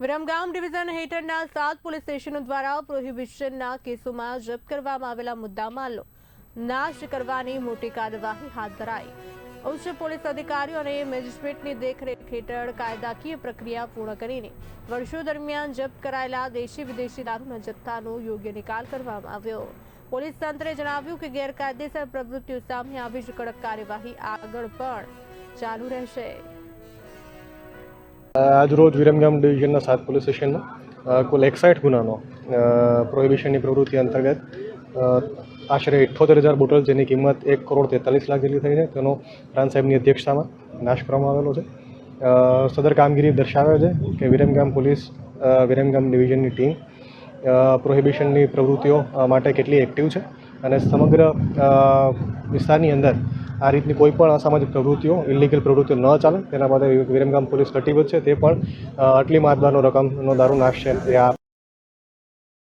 Viramgam division હેઠળના 7 police સ્ટેશનો દ્વારા પ્રોહિબિશનના કેસોમાં જપ્ત કરવામાં આવેલા મુદ્દામાલનો નાશ કરવાની મોટી કાર્યવાહી હાથ ધરાઈ. ઉચ્ચ પોલીસ અધિકારીઓ અને મેજિસ્ટ્રેટની દેખરેખ હેઠળ કાયદાકીય પ્રક્રિયા પૂર્ણ કરીને વર્ષો દરમિયાન જપ્ત કરાયેલા દેશી વિદેશી દારૂના જથ્થાનો યોગ્ય નિકાલ કરવામાં આવ્યો. પોલીસ તંત્રે જણાવ્યું કે ગેરકાયદેસર પ્રવૃત્તિઓ સામે આવી જ કડક કાર્યવાહી આગળ પણ ચાલુ રહેશે. આજરોજ વિરમગામ ડિવિઝનના 7 પોલીસ સ્ટેશનમાં કુલ 61 ગુનાનો પ્રોહિબિશનની પ્રવૃત્તિ અંતર્ગત આશરે 78,000 બોટલ જેની કિંમત 1,43,00,000 જેટલી થઈ છે તેનો પ્રાંત સાહેબની અધ્યક્ષતામાં નાશ કરવામાં આવેલો છે. સદર કામગીરી દર્શાવે છે કે વિરમગામ પોલીસ વિરમગામ ડિવિઝનની ટીમ પ્રોહિબિશનની પ્રવૃત્તિઓ માટે કેટલી એક્ટિવ છે અને સમગ્ર વિસ્તારની અંદર આ રીતની કોઈ પણ અસામાજિક પ્રવૃત્તિઓ ઇલીગલ પ્રવૃત્તિઓ ન ચાલે તેના માટે વિરમગામ પોલીસ કટિબદ્ધ છે. તે પણ આટલી માત્રાનો રકમનો દારૂ નાશ છે એ